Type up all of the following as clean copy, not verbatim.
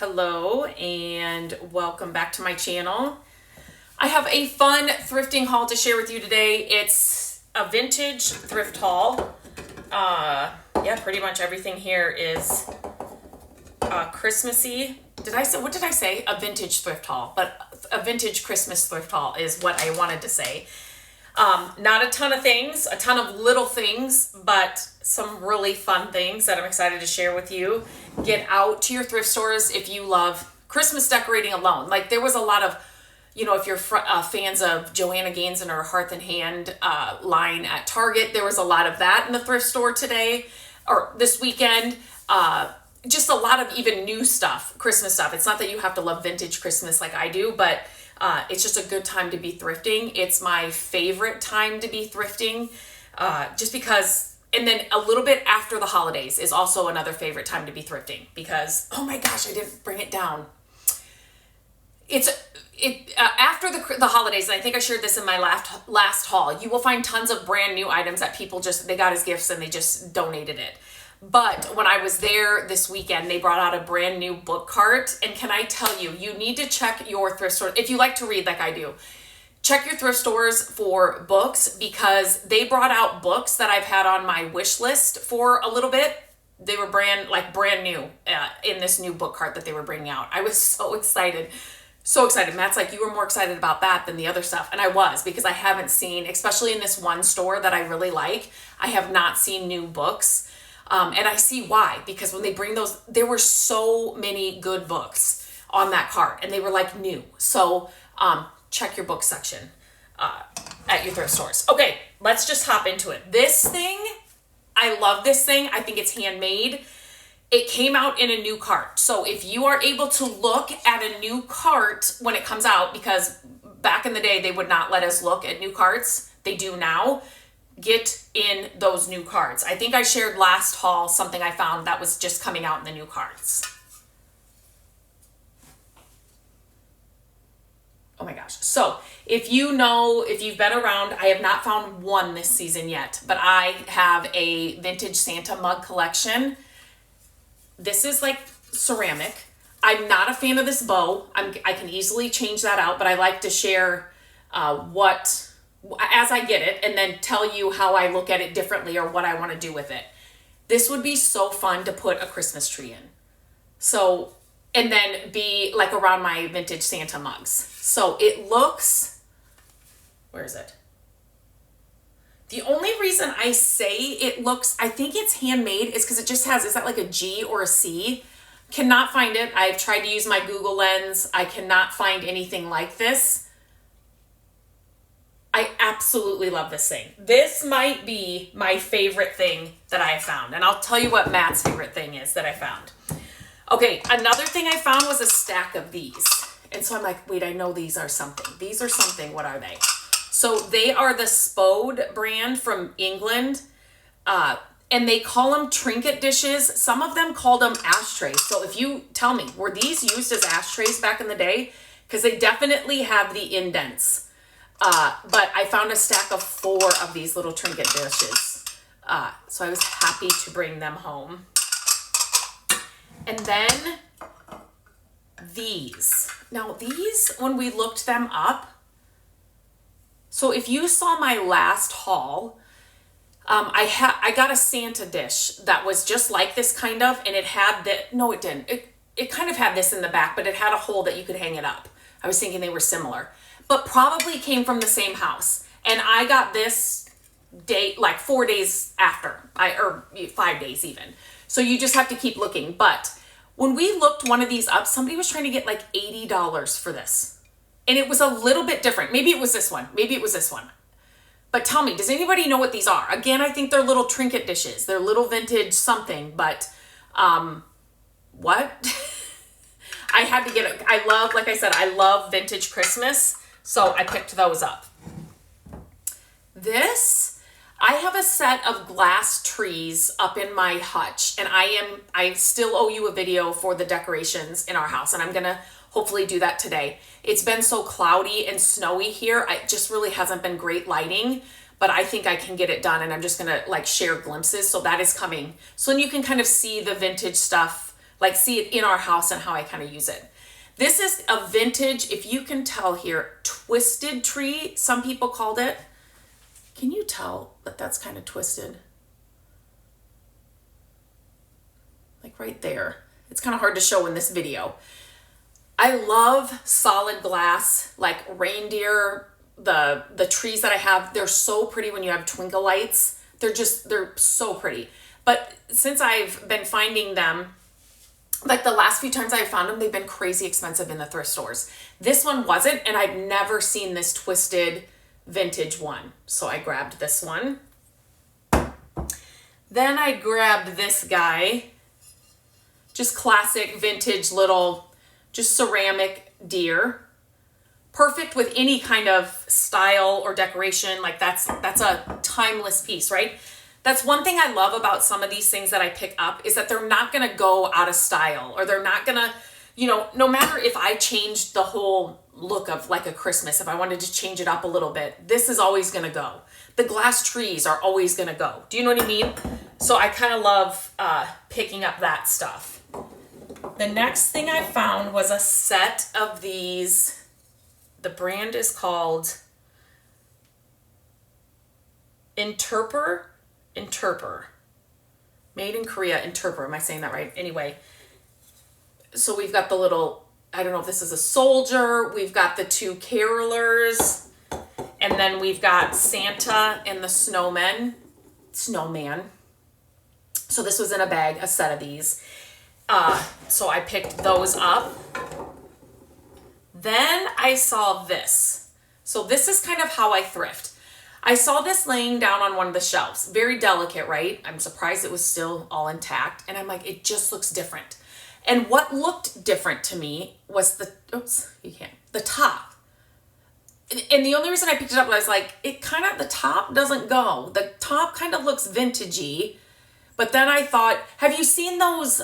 Hello and welcome back to my channel. I have a fun thrifting haul to share with you today. It's a vintage thrift haul. Yeah, pretty much everything here is Christmassy. What did I say? A vintage thrift haul, but a vintage Christmas thrift haul is what I wanted to say. Not a ton of things, a ton of little things, but some really fun things that I'm excited to share with you. Get out to your thrift stores if you love Christmas decorating alone. Like there was a lot of, if you're fans of Joanna Gaines and her Hearth and Hand line at Target, there was a lot of that in the thrift store today or this weekend. Just a lot of even new stuff, Christmas stuff. It's not that you have to love vintage Christmas like I do, but it's just a good time to be thrifting. It's my favorite time to be thrifting, just because, and then a little bit after the holidays is also another favorite time to be thrifting because, oh my gosh, I didn't bring it down. After the holidays, and I think I shared this in my last haul, you will find tons of brand new items that people they got as gifts and they just donated it. But when I was there this weekend, they brought out a brand new book cart. And can I tell you, you need to check your thrift store. If you like to read like I do, check your thrift stores for books because they brought out books that I've had on my wish list for a little bit. They were brand new in this new book cart that they were bringing out. I was so excited. So excited. Matt's like, you were more excited about that than the other stuff. And I was, because I haven't seen, especially in this one store that I really like, I have not seen new books. And I see why, because when they bring those, there were so many good books on that cart and they were like new. So check your book section at your thrift stores. Okay, let's just hop into it. This thing, I love this thing. I think it's handmade. It came out in a new cart. So if you are able to look at a new cart when it comes out, because back in the day, they would not let us look at new carts. They do now. Get in those new carts. I think I shared last haul something I found that was just coming out in the new carts. Oh my gosh. So if you've been around, I have not found one this season yet, but I have a vintage Santa mug collection. This is like ceramic. I'm not a fan of this bow. I can easily change that out, but I like to share as I get it and then tell you how I look at it differently or what I want to do with it. This would be so fun to put a Christmas tree in. So, and then be like around my vintage Santa mugs. So it looks, where is it? The only reason I say it looks, I think it's handmade is because it just has, is that like a G or a C? Cannot find it. I've tried to use my Google Lens. I cannot find anything like this. I absolutely love this thing. This might be my favorite thing that I have found. And I'll tell you what Matt's favorite thing is that I found. Okay, another thing I found was a stack of these. And so I'm like, wait, I know these are something. These are something. What are they? So they are the Spode brand from England. And they call them trinket dishes. Some of them called them ashtrays. So if you tell me, were these used as ashtrays back in the day? Because they definitely have the indents. But I found a stack of 4 of these little trinket dishes. So I was happy to bring them home. And then these. Now these, when we looked them up, so if you saw my last haul, I got a Santa dish that was just like this kind of, and it had no, it didn't. It kind of had this in the back, but it had a hole that you could hang it up. I was thinking they were similar, but probably came from the same house. And I got this day, like 4 days after, or 5 days even. So you just have to keep looking. But when we looked one of these up, somebody was trying to get like $80 for this. And it was a little bit different. Maybe it was this one. Maybe it was this one. But tell me, does anybody know what these are? Again, I think they're little trinket dishes. They're little vintage something, but what? I had to get it. Like I said, I love vintage Christmas. So I picked those up. I have a set of glass trees up in my hutch, and I still owe you a video for the decorations in our house, and I'm going to hopefully do that today. It's been so cloudy and snowy here. It just really hasn't been great lighting, but I think I can get it done, and I'm just going to like share glimpses. So that is coming. So then you can kind of see the vintage stuff like see it in our house and how I kind of use it. This is a vintage, if you can tell here, twisted tree, some people called it. Can you tell that that's kind of twisted? Like right there. It's kind of hard to show in this video. I love solid glass, like reindeer, the trees that I have, they're so pretty when you have twinkle lights. They're so pretty. But since I've been finding them, like the last few times I've found them, they've been crazy expensive in the thrift stores. This one wasn't, and I've never seen this twisted vintage one. So I grabbed this one. Then I grabbed this guy, just classic vintage little, just ceramic deer. Perfect with any kind of style or decoration. Like that's a timeless piece, right? That's one thing I love about some of these things that I pick up is that they're not going to go out of style, or they're not going to, you know, no matter if I changed the whole look of like a Christmas, if I wanted to change it up a little bit, this is always going to go. The glass trees are always going to go. Do you know what I mean? So I kind of love picking up that stuff. The next thing I found was a set of these. The brand is called Interper. Made in Korea, Interper. Am I saying that right? Anyway, so we've got the little, I don't know if this is a soldier. We've got the two carolers. And then we've got Santa and the snowman. So this was in a bag, a set of these. So I picked those up. Then I saw this. So this is kind of how I thrift. I saw this laying down on one of the shelves. Very delicate, right? I'm surprised it was still all intact. And I'm like, it just looks different. And what looked different to me was the top. And the only reason I picked it up was like, the top doesn't go. The top kind of looks vintagey. But then I thought, have you seen those,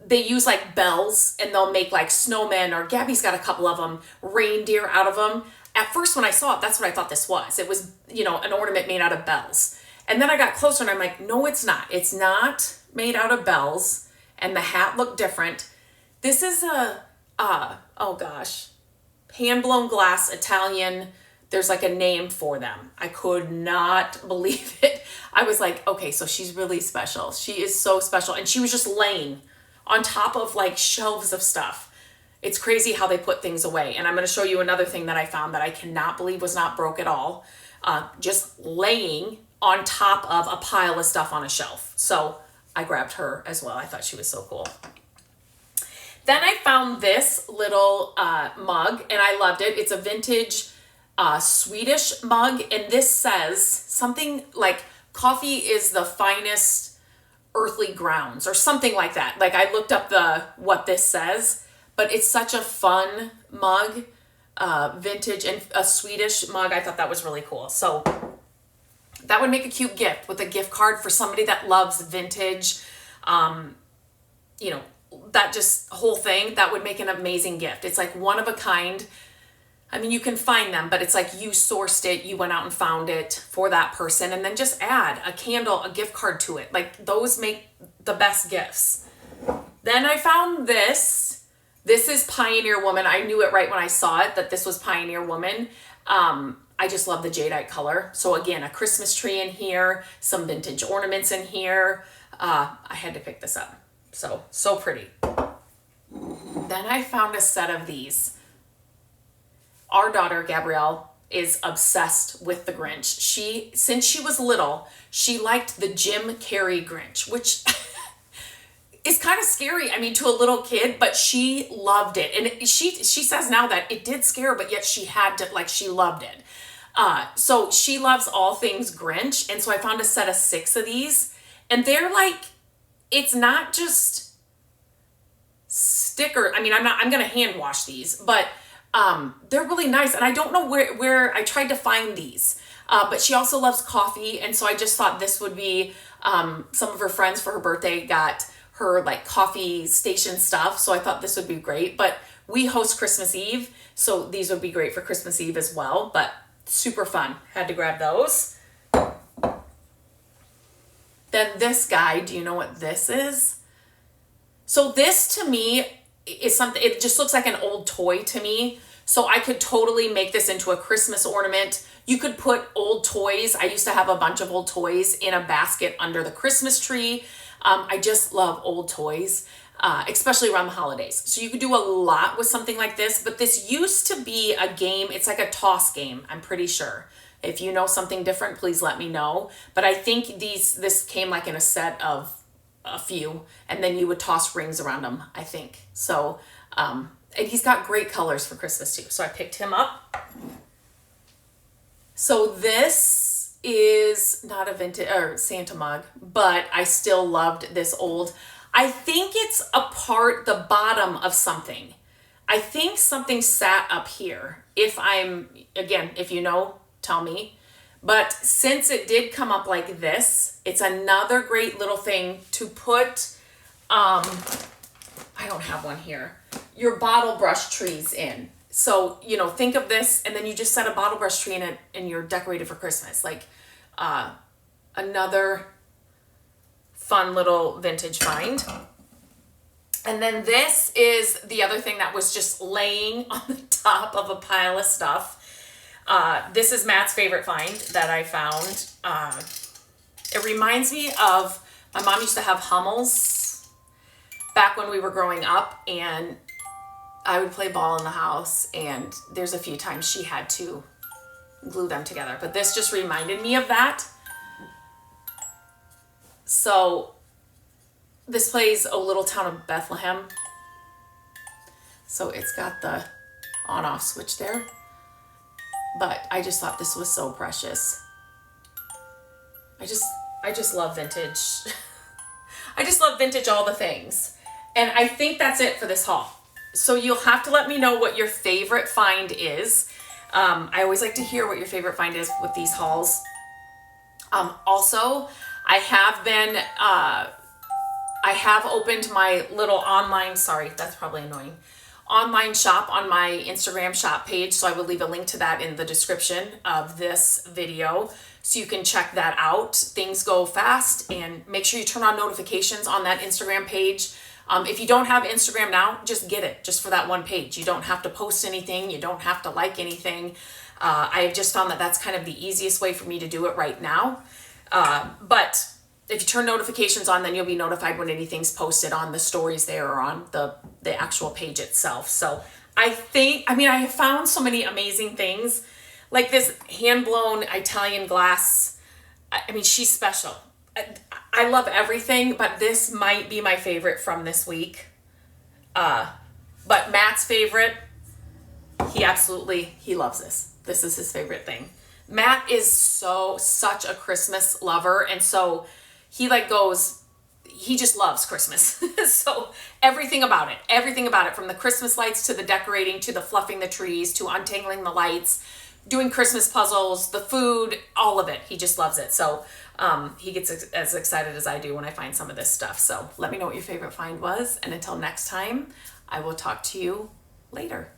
they use like bells and they'll make like snowmen, or Gabby's got a couple of them, reindeer out of them. At first when I saw it, that's what I thought this was. It was, you know, an ornament made out of bells. And then I got closer and I'm like, no, it's not. It's not made out of bells. And the hat looked different. This is hand-blown glass Italian. There's like a name for them. I could not believe it. I was like, okay, so she's really special. She is so special. And she was just laying on top of like shelves of stuff. It's crazy how they put things away. And I'm going to show you another thing that I found that I cannot believe was not broke at all. Just laying on top of a pile of stuff on a shelf. So I grabbed her as well. I thought she was so cool. Then I found this little mug and I loved it. It's a vintage Swedish mug. And this says something like coffee is the finest earthly grounds or something like that. Like I looked up what this says. But it's such a fun mug, vintage and a Swedish mug. I thought that was really cool. So that would make a cute gift with a gift card for somebody that loves vintage. You know, that just whole thing, that would make an amazing gift. It's like one of a kind. I mean, you can find them, but it's like you sourced it, you went out and found it for that person, and then just add a candle, a gift card to it. Like those make the best gifts. Then I found this. This is Pioneer Woman. I knew it right when I saw it that this was Pioneer Woman. I just love the jadeite color. So again, a Christmas tree in here, some vintage ornaments in here. I had to pick this up. So pretty. Then I found a set of these. Our daughter, Gabrielle, is obsessed with the Grinch. Since she was little, she liked the Jim Carrey Grinch, which is kind of scary, I mean, to a little kid, but she loved it. And she says now that it did scare her, but yet she had to, like, she loved it. So she loves all things Grinch. And so I found a set of 6 of these. And they're like, it's not just sticker. I mean, I'm going to hand wash these, but they're really nice. And I don't know where I tried to find these. But she also loves coffee. And so I just thought this would be, some of her friends for her birthday got her like coffee station stuff. So I thought this would be great, but we host Christmas Eve. So these would be great for Christmas Eve as well, but super fun. Had to grab those. Then this guy, do you know what this is? So this to me is something, it just looks like an old toy to me. So I could totally make this into a Christmas ornament. You could put old toys. I used to have a bunch of old toys in a basket under the Christmas tree. I just love old toys, especially around the holidays. So you could do a lot with something like this, but this used to be a game. It's like a toss game, I'm pretty sure. If you know something different, please let me know. But I think this came like in a set of a few, and then you would toss rings around them, I think. So, and he's got great colors for Christmas too. So I picked him up. So this is not a vintage or Santa mug, but I still loved this old. I think it's the bottom of something. I think something sat up here. If you know, tell me. But since it did come up like this, it's another great little thing to put, I don't have one here, your bottle brush trees in. So, think of this, and then you just set a bottle brush tree in it, and you're decorated for Christmas. Like, another fun little vintage find. And then this is the other thing that was just laying on the top of a pile of stuff. This is Matt's favorite find that I found. It reminds me of, my mom used to have Hummels back when we were growing up, and I would play ball in the house, and there's a few times she had to glue them together. But this just reminded me of that. So this plays O Little Town of Bethlehem. So it's got the on-off switch there. But I just thought this was so precious. I just love vintage. I just love vintage all the things. And I think that's it for this haul. So you'll have to let me know what your favorite find is. I always like to hear what your favorite find is with these hauls. Also, I have opened my little online, sorry, that's probably annoying, online shop on my Instagram shop page. So I will leave a link to that in the description of this video, so you can check that out. Things go fast, and make sure you turn on notifications on that Instagram page. If you don't have Instagram now, just get it, just for that one page. You don't have to post anything. You don't have to like anything. I've just found that that's kind of the easiest way for me to do it right now. But if you turn notifications on, then you'll be notified when anything's posted on the stories there or on the actual page itself. So I have found so many amazing things, like this hand-blown Italian glass. She's special. I love everything, but this might be my favorite from this week. But Matt's favorite, he loves this. This is his favorite thing. Matt is such a Christmas lover, and so he just loves Christmas. So everything about it, from the Christmas lights to the decorating, to the fluffing the trees, to untangling the lights, doing Christmas puzzles, the food, all of it. He just loves it. So he gets as excited as I do when I find some of this stuff. So let me know what your favorite find was. And until next time, I will talk to you later.